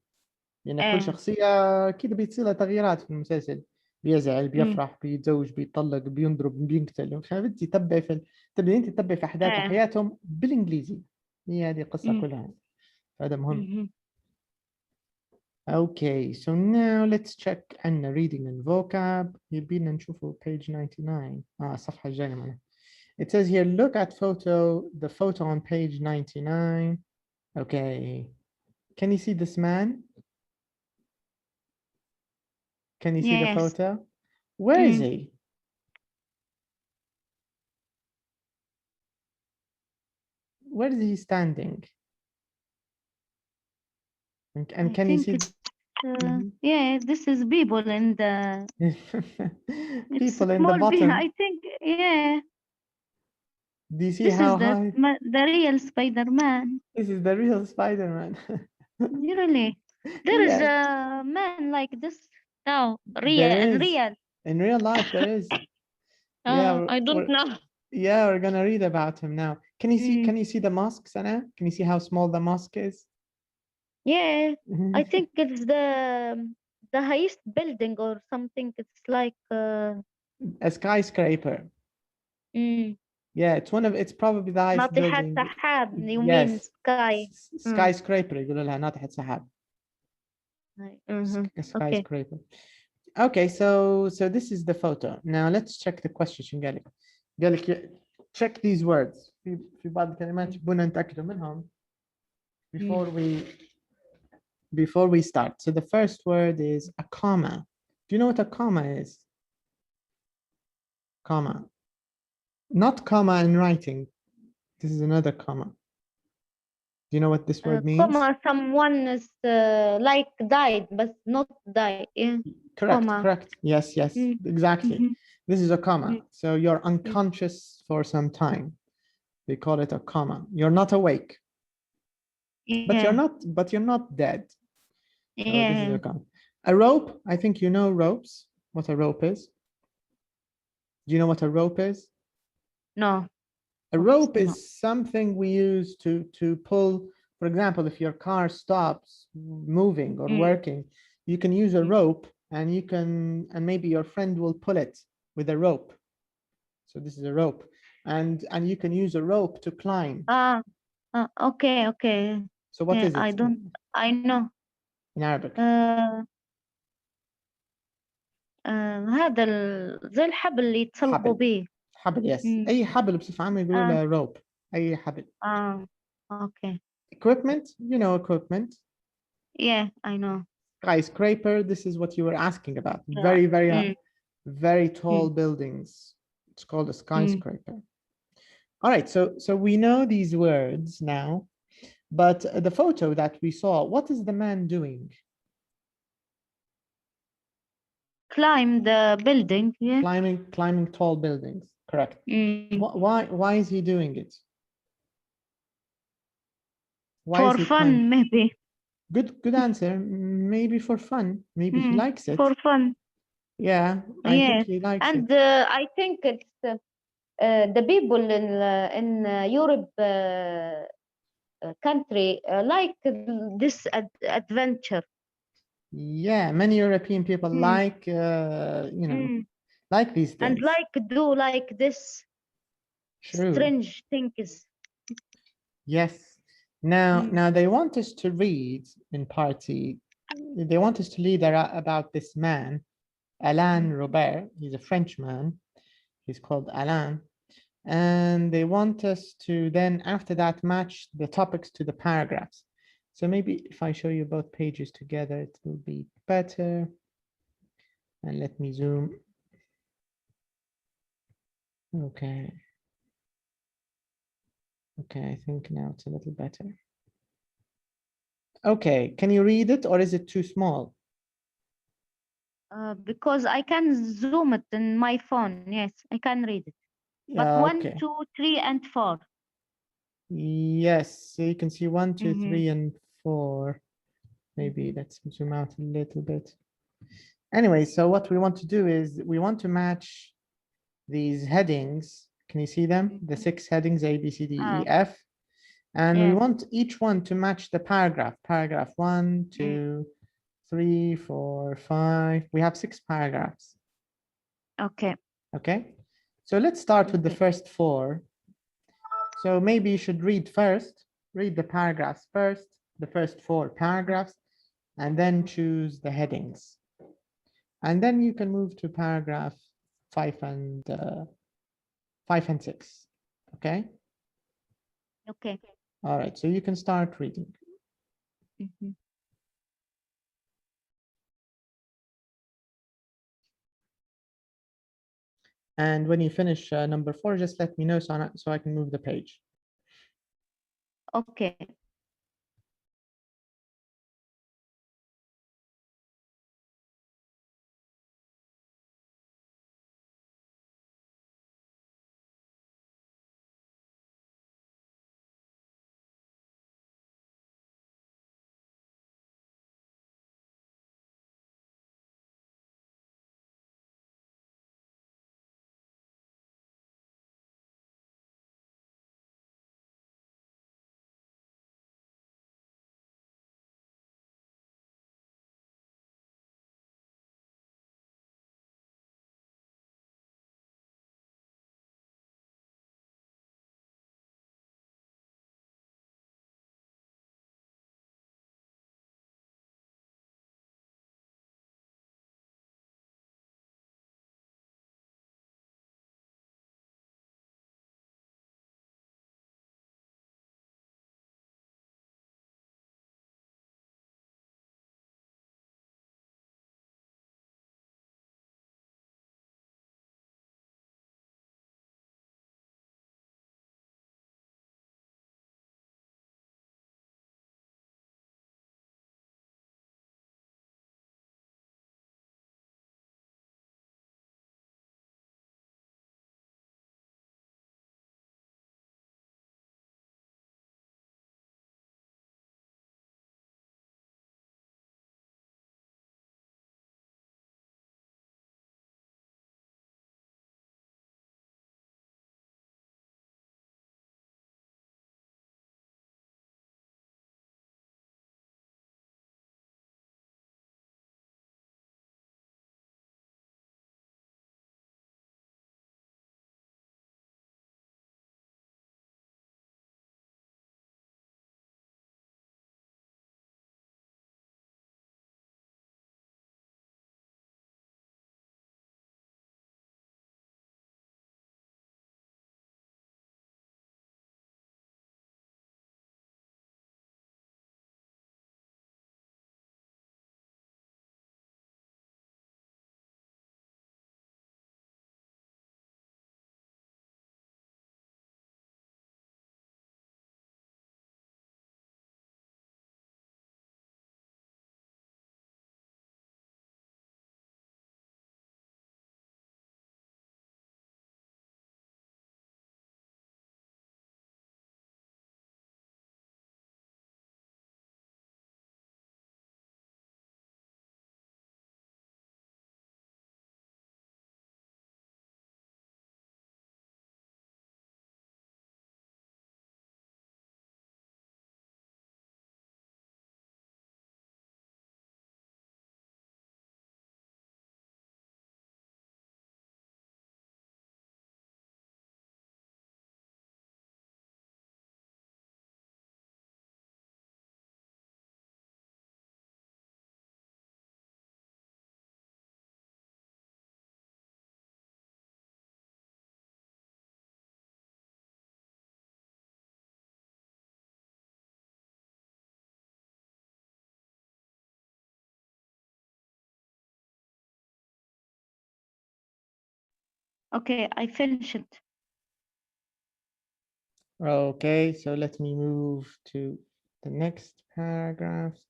لأن كل شخصية كده بيتصير لها تغييرات في المسلسل، بيزعل، بيفرح، بيتزوج، بيطلق، بينضرب، بينقتل، فبدي تبدي أنت تتبعي في أحداث حياتهم بالإنجليزي. هي هذه القصة كلها، هذا مهم. Okay, so now let's check عنا reading and vocab. يبينا نشوفه page 99. الصفحة الجاية معنا. It says here, look at the photo on page 99. Okay. Can you see this man? Can you see the photo? Where is he? Where is he standing? And can you see? Yeah, this is people in the people in the bottom. I think, yeah. Do you see this how is high? the real Spider-Man. This is the real Spider-Man. Really? There is a man like this now. Real. In real life, there is. Yeah, I don't know. Yeah, we're gonna read about him now. Can you see? Can you see the mosque, Sana? Can you see how small the mosque is? Yeah, I think it's the highest building or something. It's like a skyscraper. Yeah, it's probably the highest building. ناطحة سحاب. You mean sky? Skyscraper. يقولوا لها ناطحة سحاب. Skyscraper. Okay, so this is the photo. Now let's check the question. قال لك check these words. في بعض الكلمات يبغونا نتأكدوا منهم before we start. So the first word is a comma. Do you know what a comma is? Comma. Not comma in writing. This is another comma. Do you know what this word means? Comma, someone is like died, but not die. Yeah. Correct, Comma. correct. Yes, yes, exactly. Mhm. This is a comma. Mm. So you're unconscious for some time. They call it a comma. You're not awake, but Yeah. you're not dead. So this is Yeah. a comma. A rope, I think you know ropes, what a rope is. Do you know what a rope is? No. A Oops, rope no. is something we use to pull. For example, if your car stops moving or working, you can use a rope, and maybe your friend will pull it with a rope. So this is a rope, and you can use a rope to climb. Okay, okay. So what Yeah, is it I know. in Arabic? هذا زي الحبل اللي يتسلقوا حبل. بيه. حبل، yes. مم. أي حبل بصفة عامة يقولوا له rope. أي حبل. Okay. Equipment, you know equipment. Yeah, I know. Skyscraper, this is what you were asking about. Yeah. Very, very, very tall buildings. It's called a skyscraper. All right, so we know these words now, but the photo that we saw, what is the man doing? Climb the building, yeah. Climbing tall buildings, correct. Why is he doing it? Why For is he fun, climbing? maybe. Good answer. Maybe for fun. Maybe he likes it. For fun. Yeah, I think he likes it. And I think it's the people in Europe country like this adventure. Yeah, many European people like like these things. And like do like this strange things. Yes. Now they want us to read in party. They want us to read about this man, Alain Robert. He's a Frenchman. He's called Alain. And they want us to then, after that, match the topics to the paragraphs. So maybe if I show you both pages together, it will be better. And let me zoom. Okay. Okay, I think now it's a little better. Okay, can you read it, or is it too small? Because I can zoom it in my phone. Yes, I can read it. But Okay. 1, 2, 3, and 4. Yes, so you can see 1, 2, 3, and 4. Maybe let's zoom out a little bit. Anyway, so what we want to do is we want to match these headings. Can you see them? The 6 headings, A, B, C, D, E, F. And we want each one to match the paragraph. Paragraph 1, 2, 3, 4, 5. We have 6 paragraphs. Okay. Okay. So let's start with the first 4. So maybe you should read the paragraphs first, the first 4 paragraphs, and then choose the headings. And then you can move to paragraph 5 and 6. Okay. Okay. All right. So you can start reading. And when you finish number 4, just let me know so I can move the page. Okay. Okay, I finished it. Okay, so let me move to the next paragraphs,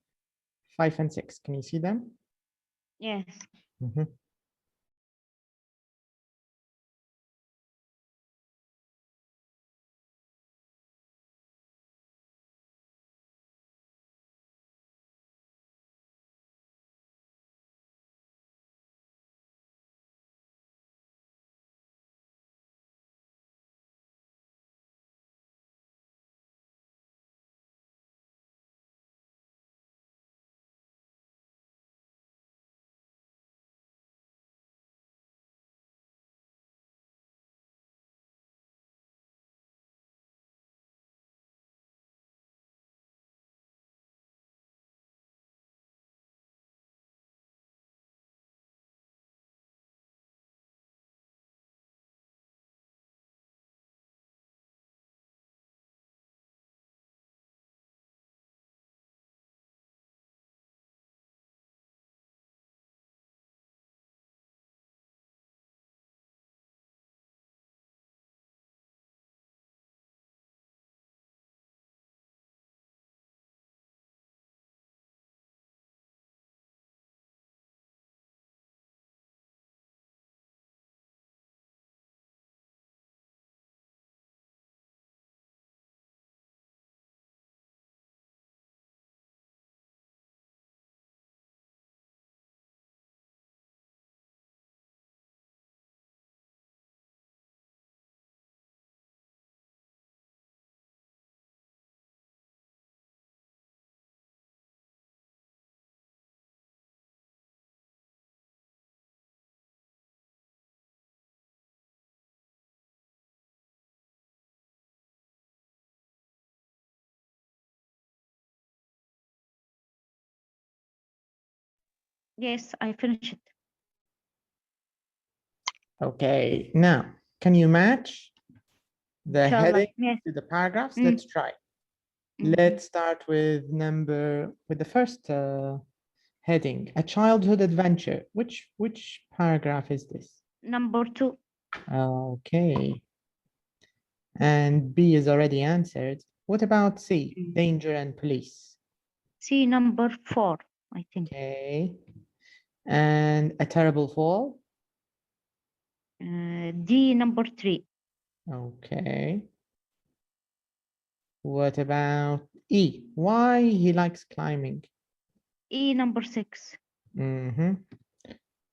5 and 6. Can you see them? Yes. Mhm. Yes, I finished it. Okay, now, can you match the Inshallah, heading yes. to the paragraphs? Mm. Let's try. Mhm. Let's start with the first heading, a childhood adventure. Which paragraph is this? Number 2. Okay. And B is already answered. What about C, Mm. danger and police? See number 4, I think. Okay. And a terrible fall? D number 3. Okay. What about E? Why he likes climbing? E number 6.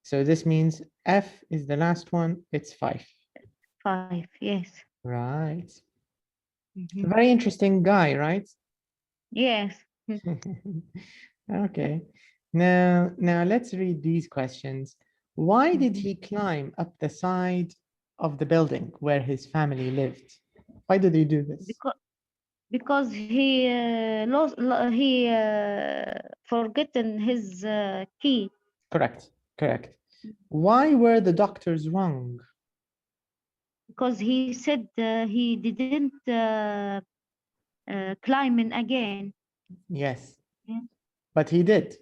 So this means F is the last one. It's 5. 5, yes. Right. Mhm. Very interesting guy, right? Yes. Okay. Now let's read these questions. Why did Mhm. he climb up the side of the building where his family lived? Why did he do this? Because he forgotten his key. Correct. Correct. Why were the doctors wrong? Because he said he didn't climb in again. Yes. Yeah. But he did.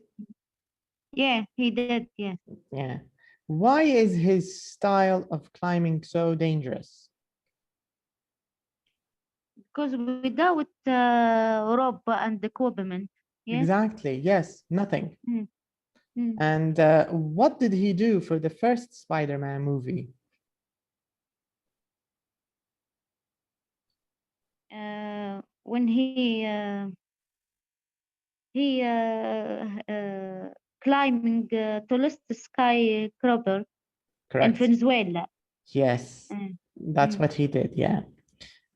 Yeah, he did. Yeah. Yeah. Why is his style of climbing so dangerous? Because without rope and equipment. Yes. Exactly. Yes. Nothing. Mm. Mm. And what did he do for the first Spider-Man movie? When he climbing tallest skyscraper in Correct. Venezuela. Yes. That's what he did. Yeah.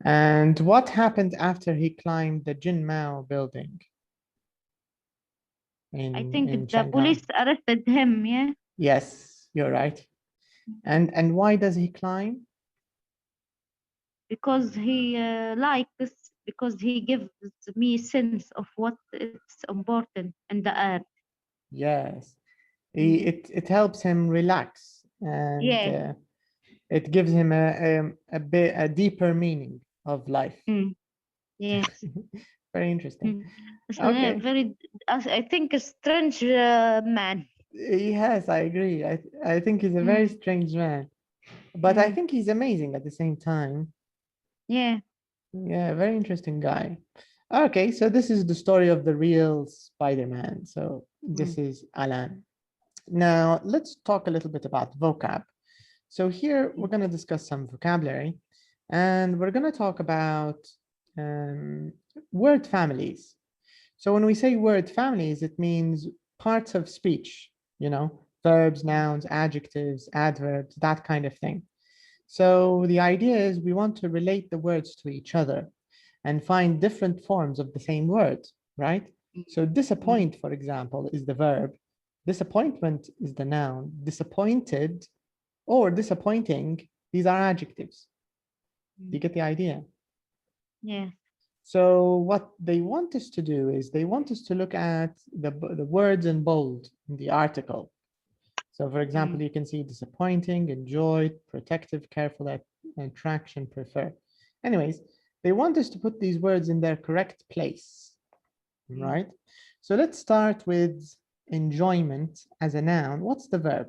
And what happened after he climbed the Jin Mao building I think in the Shanghai? police arrested him. Yeah. Yes, you're right. And why does he climb? Because he likes, because he gives me sense of what is important in the earth. Yes. It helps him relax, and Yeah. it gives him a deeper meaning of life. Yes. Very interesting. It's Okay. very, I think, a strange man. Yes, I agree. I think he's a very strange man. but I think he's amazing at the same time. Yeah. Yeah, very interesting guy. Okay, so this is the story of the real Spider-Man. So this is Alan. Now let's talk a little bit about vocab. So here we're going to discuss some vocabulary, and we're going to talk about word families. So when we say word families, it means parts of speech, you know, verbs, nouns, adjectives, adverbs, that kind of thing. So the idea is we want to relate the words to each other and find different forms of the same word, right? So disappoint, for example, is the verb. Disappointment is the noun. Disappointed or disappointing, these are adjectives. Do you get the idea? Yeah. So what they want us to do is they want us to look at the words in bold in the article. So for example, you can see disappointing, enjoyed, protective, careful, attraction, prefer. Anyways, they want us to put these words in their correct place, right? So let's start with enjoyment as a noun. What's the verb?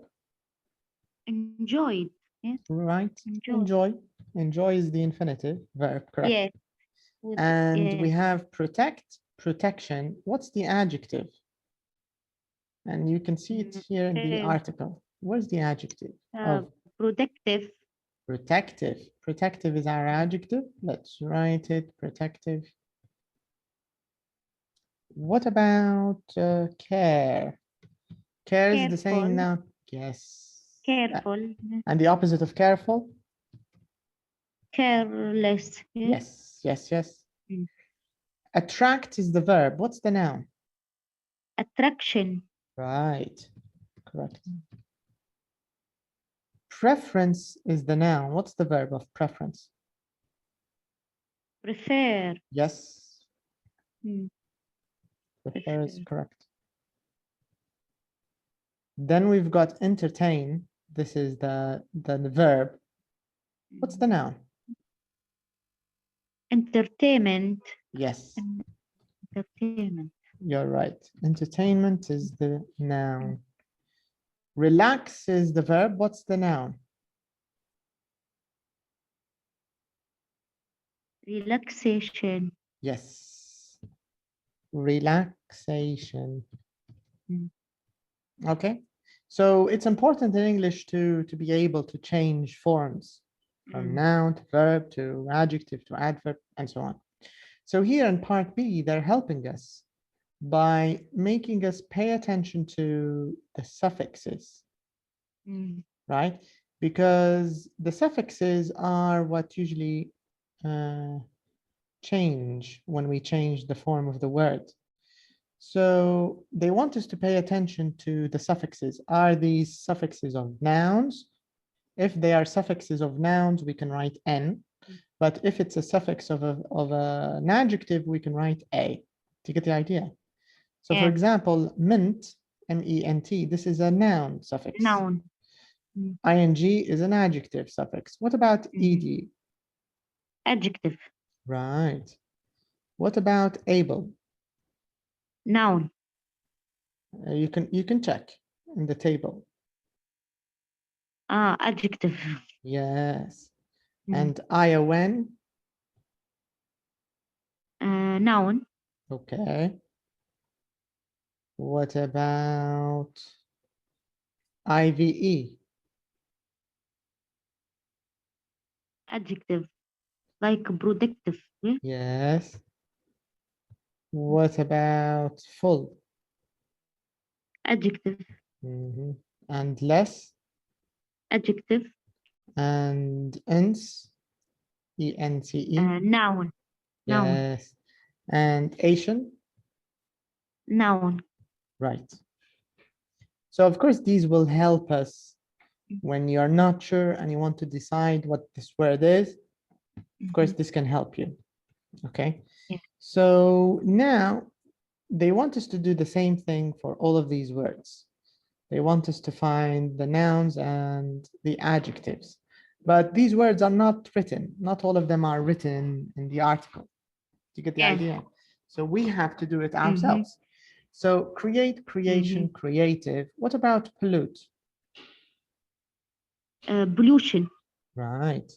Enjoyed. Yeah. Right. Enjoy. Enjoy is the infinitive verb, correct? Yeah. And we have protect, protection. What's the adjective? And you can see it here in the article. Where's the adjective? Protective. Protective. Protective is our adjective. Let's write it. Protective. What about care? Care is the same noun. Yes. Careful. And the opposite of careful? Careless. Yeah. Yes, yes, yes. Attract is the verb. What's the noun? Attraction. Right, correct. Preference is the noun. What's the verb of preference? Prefer. Yes. Prefer is correct. Then we've got entertain. This is the verb. What's the noun? Entertainment. Yes. Entertainment. You're right. Entertainment is the noun. Relax is the verb. What's the noun? Relaxation. Yes. Relaxation. Okay. So it's important in English to be able to change forms from noun to verb to adjective to adverb and so on. So here in part B, they're helping us by making us pay attention to the suffixes, right? Because the suffixes are what usually change when we change the form of the word. So they want us to pay attention to the suffixes. Are these suffixes of nouns? If they are suffixes of nouns, we can write N. But if it's a suffix of an adjective, we can write A. Do you get the idea? So for example, mint, M-E-N-T, this is a noun suffix. Noun. ING is an adjective suffix. What about ED? Adjective. Right. What about able? Noun. You can check in the table. Adjective. Yes. And ION? Noun. Okay. What about IVE? Adjective. Like productive. Yeah? Yes. What about full? Adjective. And less? Adjective. And ence? E-N-C-E? Noun. Yes. And Asian? Noun. Right. So of course, these will help us when you're not sure and you want to decide what this word is. Of course, this can help you. Okay. Yeah. So now they want us to do the same thing for all of these words. They want us to find the nouns and the adjectives. But these words are not written. Not all of them are written in the article. Do you get the idea? So we have to do it ourselves. So create, creation, creative. What about pollute? Pollution. Right.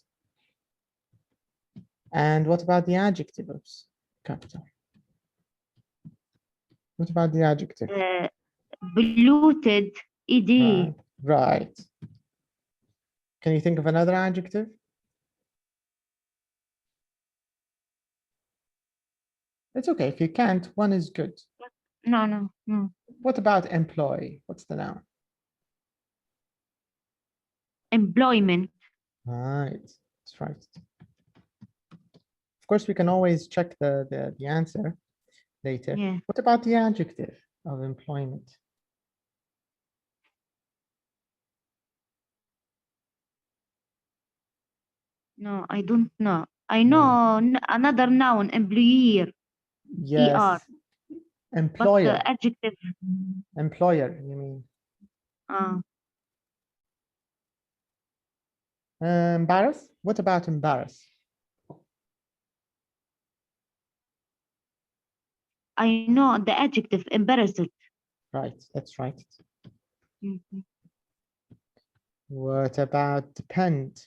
And what about the adjective of capital? What about the adjective? Polluted, ed. Right. Can you think of another adjective? It's okay. If you can't, one is good. No. What about employ? What's the noun? Employment. Right. That's right. Of course, we can always check the answer later. Yeah. What about the adjective of employment? No, I don't know. I know another noun, employer. Yes. ER. Employer. But adjective. Employer, you mean? Embarrass? What about embarrass? I know the adjective, embarrassed. Right, that's right. Mm-hmm. What about depend?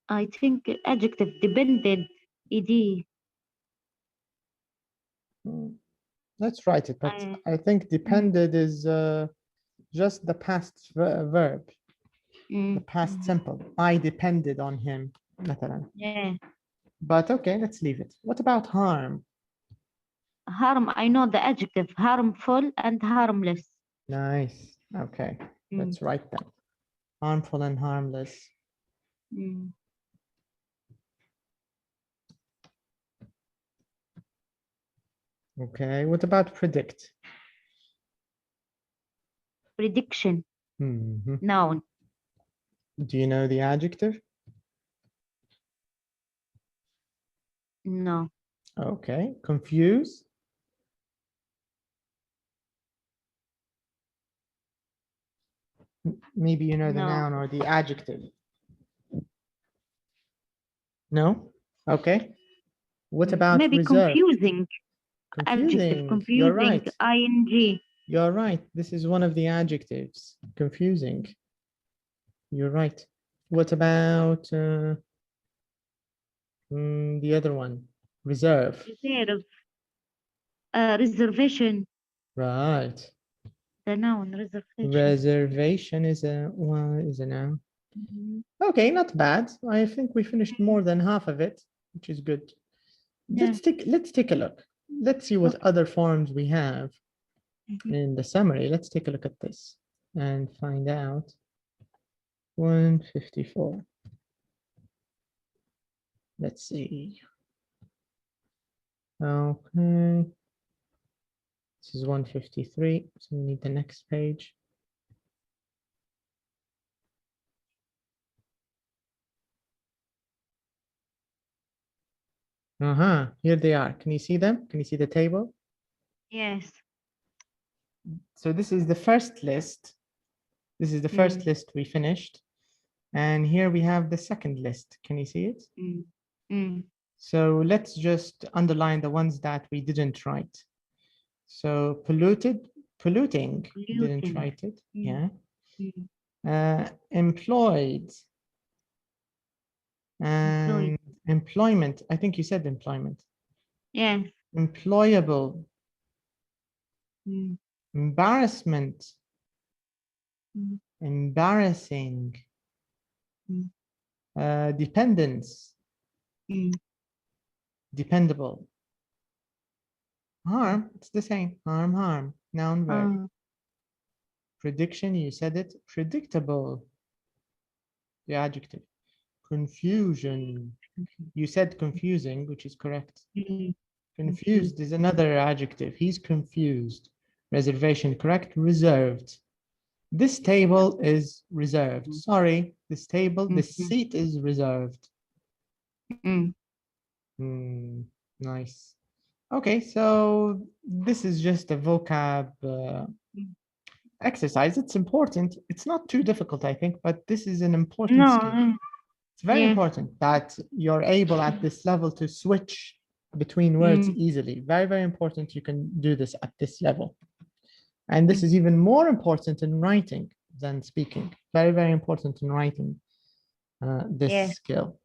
I think adjective, depended, ed. Let's write it, but I think depended is just the past verb, the past simple. I depended on him, مثلا. Yeah. But okay, let's leave it. What about harm? Harm, I know the adjective, harmful and harmless. Nice. Okay, let's write that. Harmful and harmless. Okay, what about predict? Prediction. Noun. Do you know the adjective? No. Okay, confuse. Maybe you know the noun or the adjective. No? Okay. What about maybe reserve? Confusing. Adjective, confusing. You're right. ing. You're right. This is one of the adjectives. Confusing. You're right. What about the other one? Reserve. Reserve. Reservation. Right. The noun, reservation. Reservation is a noun. Okay, not bad. I think we finished more than half of it, which is good. Yeah. Let's take a look. Let's see what other forms we have in the summary. Let's take a look at this and find out. 154. Let's see. Okay. This is 153, so we need the next page. Here they are. Can you see them? Can you see the table? Yes. So this is the first list. This is the first list we finished. And here we have the second list. Can you see it? So let's just underline the ones that we didn't write. So polluting, didn't write it. Yeah. Employed. And employment. I think you said employment. Yeah. Employable. Embarrassment. Embarrassing. Dependence. Dependable. Harm, it's the same. Harm, noun, verb. Prediction, you said it. Predictable, the adjective. Confusion, you said confusing, which is correct. Confused is another adjective. He's confused. Reservation, correct. Reserved. This table is reserved. Sorry, this table, this seat is reserved. Nice. Okay, so this is just a vocab exercise. It's important. It's not too difficult, I think, but this is an important skill. It's very important that you're able at this level to switch between words easily. Very, very important. You can do this at this level. And this is even more important in writing than speaking. Very, very important in writing this skill.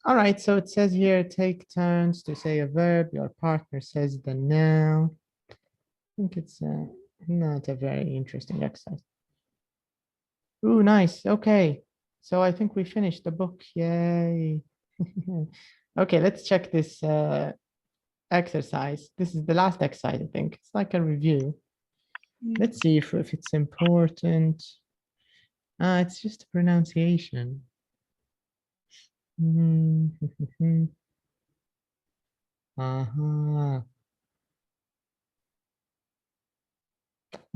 All right, so it says here, take turns to say a verb. Your partner says the noun. I think it's not a very interesting exercise. Ooh, nice. Okay, so I think we finished the book. Yay. Okay, let's check this exercise. This is the last exercise, I think. It's like a review. Let's see if it's important. It's just a pronunciation. I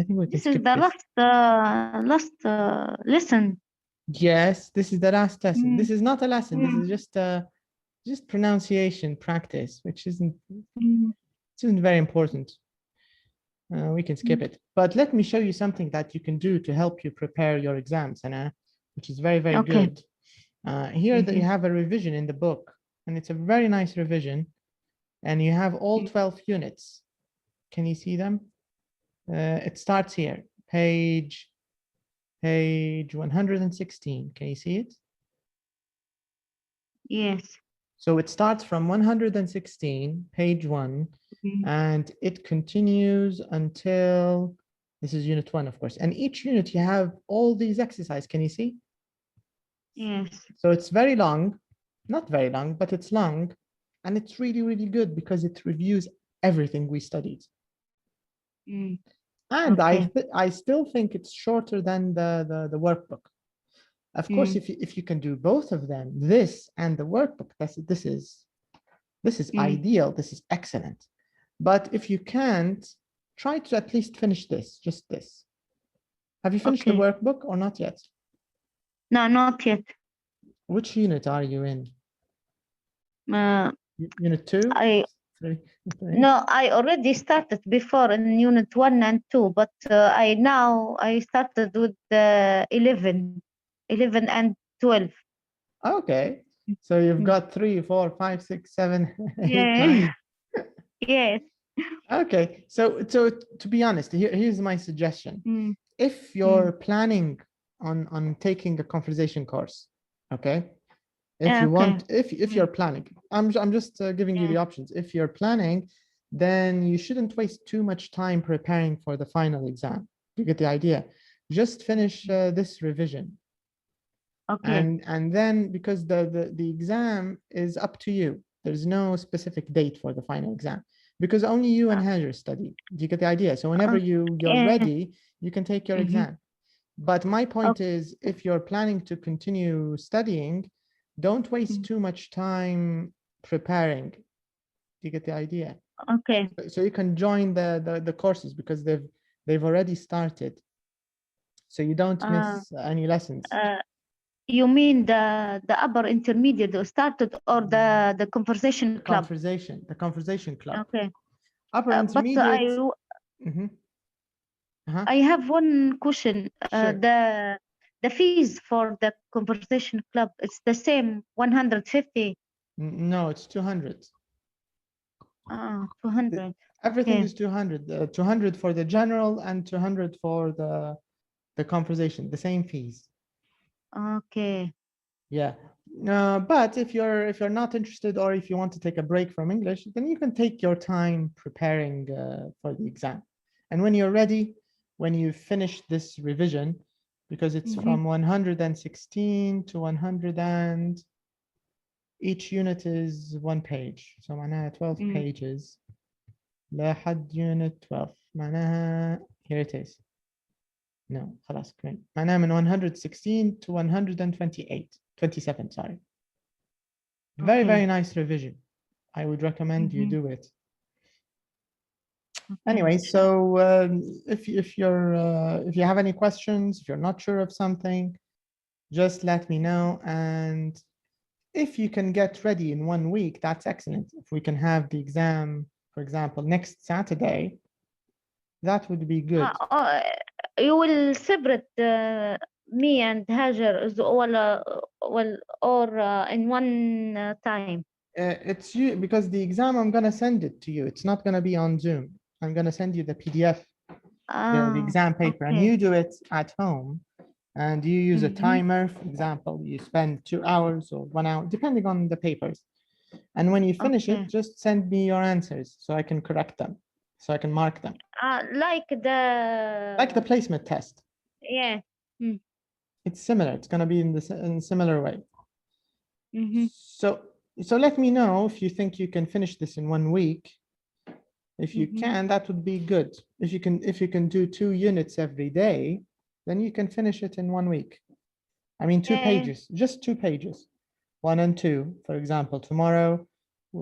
think we can This is skip the this. last lesson. Yes, this is the last lesson. This is not a lesson. This is just pronunciation practice, which isn't very important. We can skip it. But let me show you something that you can do to help you prepare your exams, Anna, which is very, very good. Here that you have a revision in the book, and it's a very nice revision. And you have all 12 units. Can you see them? It starts here, page 116. Can you see it? Yes. So it starts from 116, page 1, and it continues until, this is unit 1, of course. And each unit, you have all these exercises. Can you see? Yes. So it's very long, not very long, but it's long. And it's really, really good because it reviews everything we studied. And I still think it's shorter than the workbook. Of course, if you can do both of them, this and the workbook, this is ideal. This is excellent. But if you can't, try to at least finish this, just this. Have you finished the workbook or not yet? No, not yet. Which unit are you in? Unit 2? 3? No, I already started before in unit 1 and 2, but I started with 11 and 12. Okay, so you've got 3, 4, 5, 6, 7, 8, Yeah. 9. Yes. Okay, so to be honest, here's my suggestion. If you're planning on taking a conversation course, okay, if you want, if you're planning, I'm just giving you the options. If you're planning, then you shouldn't waste too much time preparing for the final exam. You get the idea. Just finish this revision. Okay. And then, because the exam is up to you. There's no specific date for the final exam, because only you and Hajar study. Do you get the idea? So whenever you're ready, you can take your exam. But my point is, if you're planning to continue studying, don't waste too much time preparing. Do you get the idea? Okay. So you can join the courses because they've already started. So you don't miss any lessons. You mean the upper intermediate started, or the conversation club? The conversation club. Okay. Upper intermediate. I have one question. Sure. The fees for the conversation club, it's the same, 150? No, it's 200. 200. Everything is 200. 200 for the general and 200 for the conversation. The same fees. Okay. Yeah. But if you're not interested, or if you want to take a break from English, then you can take your time preparing for the exam. And when you're ready, when you finish this revision, because it's from 116 to 100, and each unit is 1 page. So معناها 12 pages. لحد unit 12. معناها, here it is. No, خلاص كمان. معناها من 116 to 27, sorry. Very, very nice revision. I would recommend you do it. Anyway, so if you have any questions, if you're not sure of something, just let me know. And if you can get ready in 1 week, that's excellent. If we can have the exam, for example, next Saturday, that would be good. You will separate me and Hajar or in one time? It's you, because the exam, I'm going to send it to you. It's not going to be on Zoom. I'm going to send you the PDF, the exam paper, and you do it at home. And you use a timer, for example, you spend 2 hours or 1 hour, depending on the papers. And when you finish it, just send me your answers so I can correct them, so I can mark them. Like the placement test. Yeah. It's similar. It's going to be in a similar way. So let me know if you think you can finish this in 1 week. If you can, that would be good. If you can do 2 units every day, then you can finish it in 1 week. I mean, 2 pages, just 2 pages, 1 and 2, for example, tomorrow,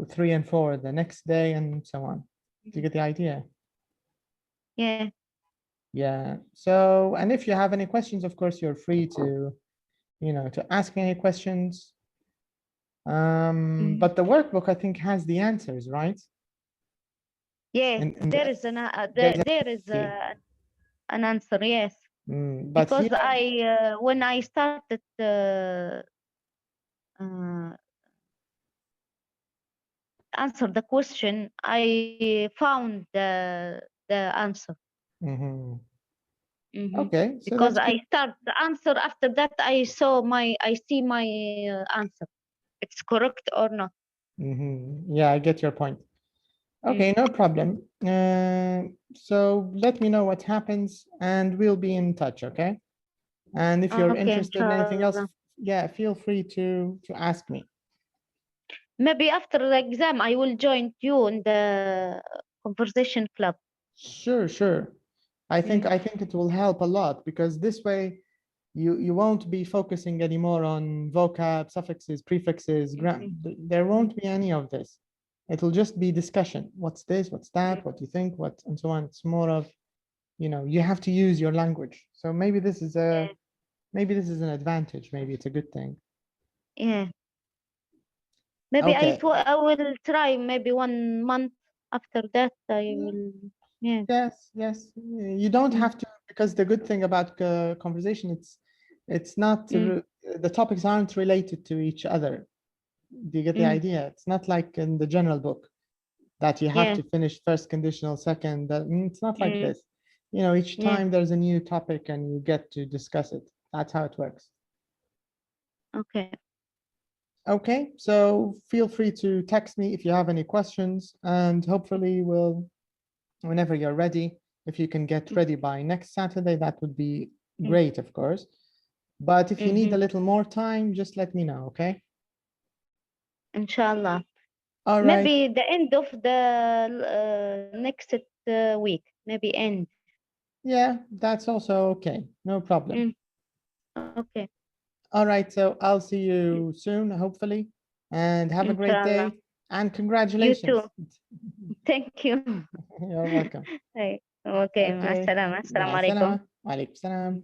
3 and 4 the next day, and so on. Do you get the idea? Yeah. Yeah. So, and if you have any questions, of course, you're free to, to ask me any questions. But the workbook, I think, has the answers, right? Yeah, there is an answer, yes. But because here, when I started answer the question, I found the answer. Okay. So because I start the answer, after that I see my answer. It's correct or not. Yeah, I get your point. Okay, no problem. So let me know what happens and we'll be in touch, okay? And if you're interested in anything else, yeah, feel free to ask me. Maybe after the exam, I will join you in the conversation club. Sure. I think it will help a lot, because this way you won't be focusing anymore on vocab, suffixes, prefixes, grammar. There won't be any of this. It'll just be discussion. What's this? What's that? What do you think? What, and so on. It's more of, you have to use your language. So maybe this is an advantage. Maybe it's a good thing. Yeah. Maybe Okay. I will try maybe 1 month. After that, I will. Yeah. Yes. You don't have to, because the good thing about conversation, it's not the topics aren't related to each other. Do you get the idea? It's not like in the general book that you have to finish first conditional, second. It's not like this. Each time there's a new topic and you get to discuss it. That's how it works. Okay, so feel free to text me if you have any questions, and hopefully whenever you're ready, if you can get ready by next Saturday, that would be great, of course. But if you need a little more time, just let me know, okay? Inshallah. All right. Maybe the end of the next week, maybe end. Yeah, that's also okay. No problem. Okay. All right, so I'll see you soon, hopefully, and have a great day, and congratulations. You too. Thank you. You're welcome. Okay. مع السلامة. السلام عليكم. وعليكم السلام.